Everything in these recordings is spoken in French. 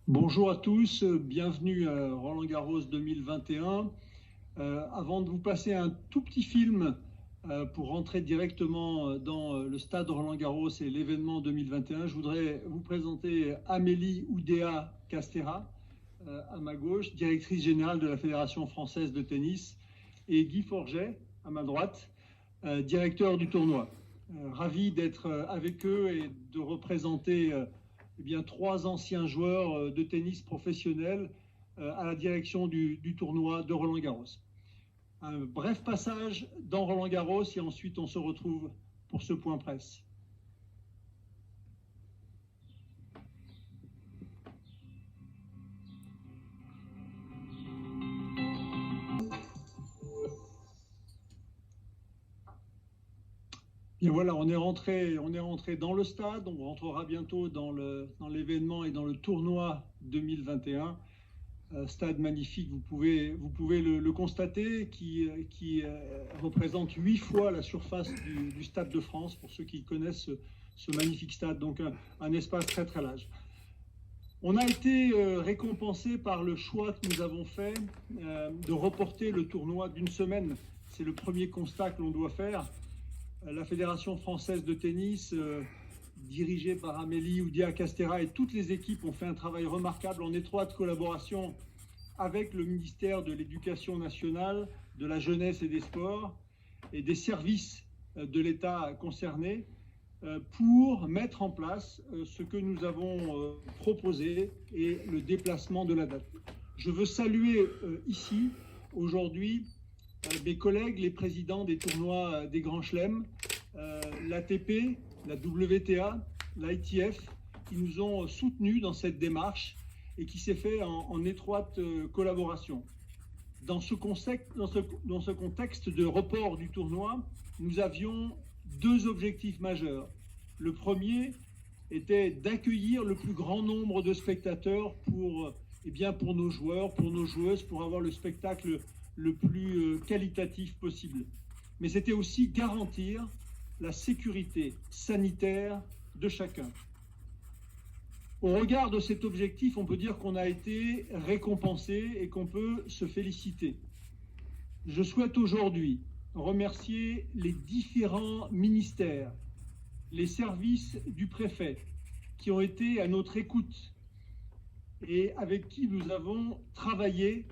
Bonjour à tous, bienvenue à Roland-Garros 2021. Avant de vous passer un tout petit film pour rentrer directement dans le stade Roland-Garros et l'événement 2021, je voudrais vous présenter Amélie Oudéa Castéra, à ma gauche, directrice générale de la Fédération française de tennis, et Guy Forget, à ma droite, directeur du tournoi. Ravi d'être avec eux et de représenter trois anciens joueurs de tennis professionnels à la direction du tournoi de Roland-Garros. Un bref passage dans Roland-Garros et ensuite on se retrouve pour ce point presse. Et voilà, on est rentré dans le stade, on rentrera bientôt dans l'événement et dans le tournoi 2021. Stade magnifique, vous pouvez le constater, qui représente 8 fois la surface du Stade de France, pour ceux qui connaissent ce magnifique stade, donc un espace très très large. On a été récompensé par le choix que nous avons fait de reporter le tournoi d'une semaine. C'est le premier constat que l'on doit faire. La Fédération française de tennis, dirigée par Amélie Oudéa Castéra, et toutes les équipes ont fait un travail remarquable en étroite collaboration avec le ministère de l'Éducation nationale, de la jeunesse et des sports et des services de l'État concernés pour mettre en place ce que nous avons proposé et le déplacement de la date. Je veux saluer ici, aujourd'hui, mes collègues, les présidents des tournois des Grands Chelems, l'ATP, la WTA, l'ITF, qui nous ont soutenus dans cette démarche et qui s'est fait en étroite collaboration. Dans ce contexte de report du tournoi, nous avions deux objectifs majeurs. Le premier était d'accueillir le plus grand nombre de spectateurs pour nos joueurs, pour nos joueuses, pour avoir le spectacle le plus qualitatif possible. Mais c'était aussi garantir la sécurité sanitaire de chacun. Au regard de cet objectif, on peut dire qu'on a été récompensé et qu'on peut se féliciter. Je souhaite aujourd'hui remercier les différents ministères, les services du préfet qui ont été à notre écoute et avec qui nous avons travaillé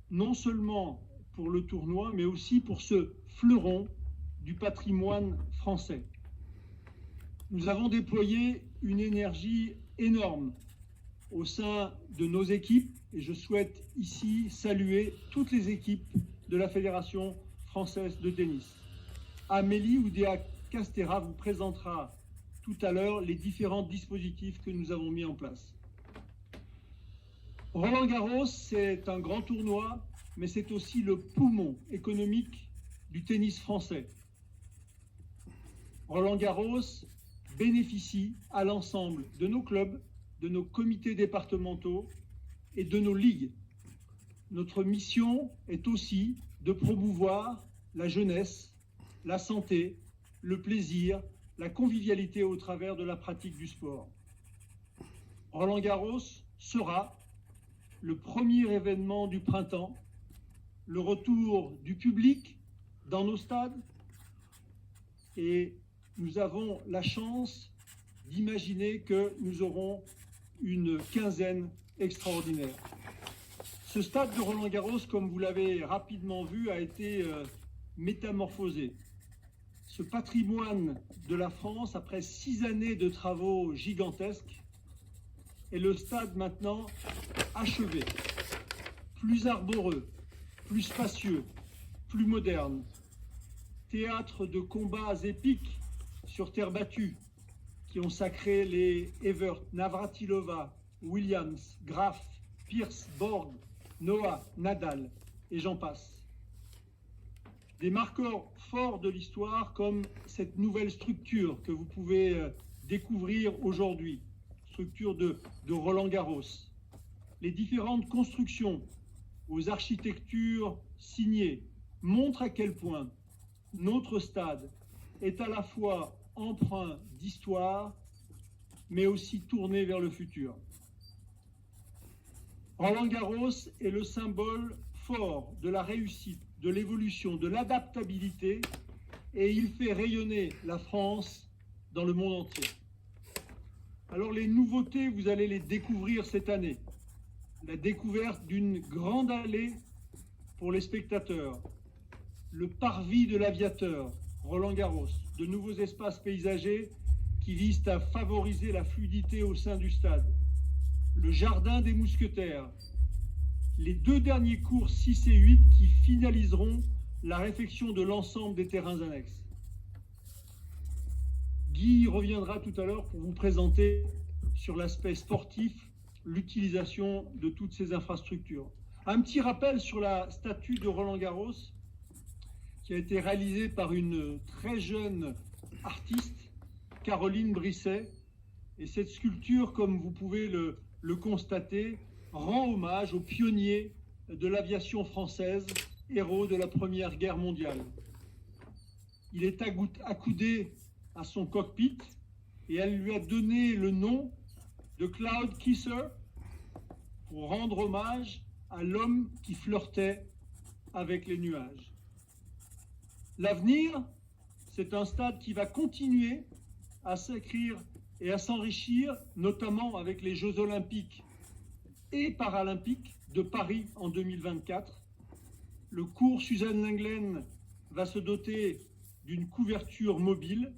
non seulement pour le tournoi, mais aussi pour ce fleuron du patrimoine français. Nous avons déployé une énergie énorme au sein de nos équipes et je souhaite ici saluer toutes les équipes de la Fédération française de tennis. Amélie Oudéa Castéra vous présentera tout à l'heure les différents dispositifs que nous avons mis en place. Roland-Garros, c'est un grand tournoi, mais c'est aussi le poumon économique du tennis français. Roland-Garros bénéficie à l'ensemble de nos clubs, de nos comités départementaux et de nos ligues. Notre mission est aussi de promouvoir la jeunesse, la santé, le plaisir, la convivialité au travers de la pratique du sport. Roland-Garros sera le premier événement du printemps, le retour du public dans nos stades, et nous avons la chance d'imaginer que nous aurons une quinzaine extraordinaire. Ce stade de Roland-Garros, comme vous l'avez rapidement vu, a été métamorphosé. Ce patrimoine de la France, après 6 années de travaux gigantesques, est le stade maintenant achevé, plus arboreux, plus spacieux, plus moderne. Théâtre de combats épiques sur terre battue qui ont sacré les Evert, Navratilova, Williams, Graf, Pierce, Borg, Noah, Nadal et j'en passe. Des marqueurs forts de l'histoire comme cette nouvelle structure que vous pouvez découvrir aujourd'hui, structure de Roland-Garros. Les différentes constructions aux architectures signées montrent à quel point notre stade est à la fois empreint d'histoire, mais aussi tourné vers le futur. Roland-Garros est le symbole fort de la réussite, de l'évolution, de l'adaptabilité, et il fait rayonner la France dans le monde entier. Alors les nouveautés, vous allez les découvrir cette année. La découverte d'une grande allée pour les spectateurs, le parvis de l'aviateur, Roland-Garros, de nouveaux espaces paysagers qui visent à favoriser la fluidité au sein du stade, le jardin des mousquetaires, les deux derniers cours 6 et 8 qui finaliseront la réfection de l'ensemble des terrains annexes. Guy reviendra tout à l'heure pour vous présenter sur l'aspect sportif l'utilisation de toutes ces infrastructures. Un petit rappel sur la statue de Roland-Garros qui a été réalisée par une très jeune artiste, Caroline Brisset. Et cette sculpture, comme vous pouvez le constater, rend hommage aux pionniers de l'aviation française, héros de la Première Guerre mondiale. Il est accoudé à son cockpit et elle lui a donné le nom de Cloud Kisser pour rendre hommage à l'homme qui flirtait avec les nuages. L'avenir, c'est un stade qui va continuer à s'écrire et à s'enrichir, notamment avec les Jeux olympiques et paralympiques de Paris en 2024. Le cours Suzanne Lenglen va se doter d'une couverture mobile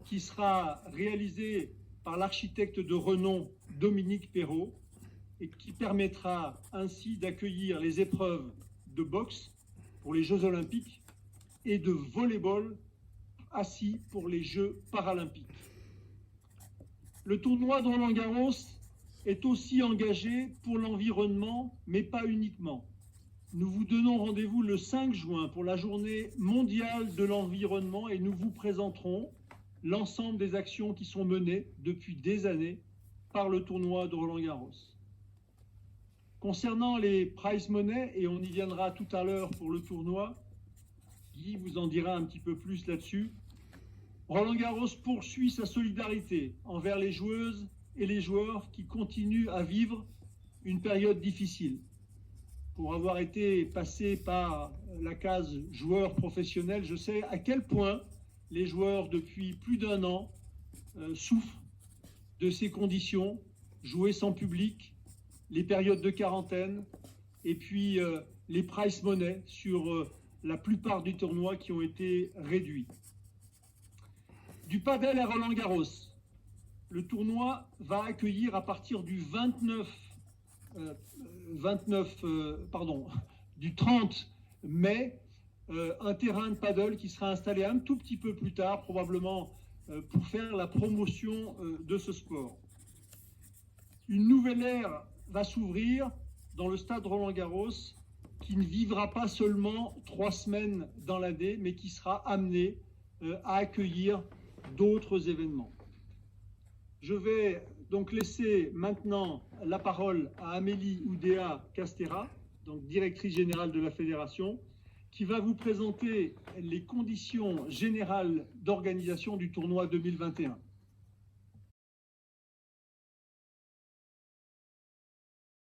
qui sera réalisée par l'architecte de renom Dominique Perrault et qui permettra ainsi d'accueillir les épreuves de boxe pour les Jeux olympiques et de volley-ball assis pour les Jeux paralympiques. Le tournoi de Roland-Garros est aussi engagé pour l'environnement, mais pas uniquement. Nous vous donnons rendez-vous le 5 juin pour la journée mondiale de l'environnement et nous vous présenterons l'ensemble des actions qui sont menées depuis des années par le tournoi de Roland-Garros. Concernant les prize money, et on y viendra tout à l'heure pour le tournoi, Guy vous en dira un petit peu plus là-dessus, Roland-Garros poursuit sa solidarité envers les joueuses et les joueurs qui continuent à vivre une période difficile. Pour avoir été passé par la case joueur professionnel, je sais à quel point les joueurs depuis plus d'1 an souffrent de ces conditions, jouer sans public, les périodes de quarantaine et puis les prize money sur la plupart des tournois qui ont été réduits. Du padel à Roland-Garros, le tournoi va accueillir à partir du 30 mai un terrain de paddle qui sera installé un tout petit peu plus tard, probablement pour faire la promotion de ce sport. Une nouvelle ère va s'ouvrir dans le stade Roland-Garros qui ne vivra pas seulement 3 semaines dans l'année, mais qui sera amené à accueillir d'autres événements. Je vais donc laisser maintenant la parole à Amélie Oudéa Castéra, donc directrice générale de la Fédération, qui va vous présenter les conditions générales d'organisation du tournoi 2021.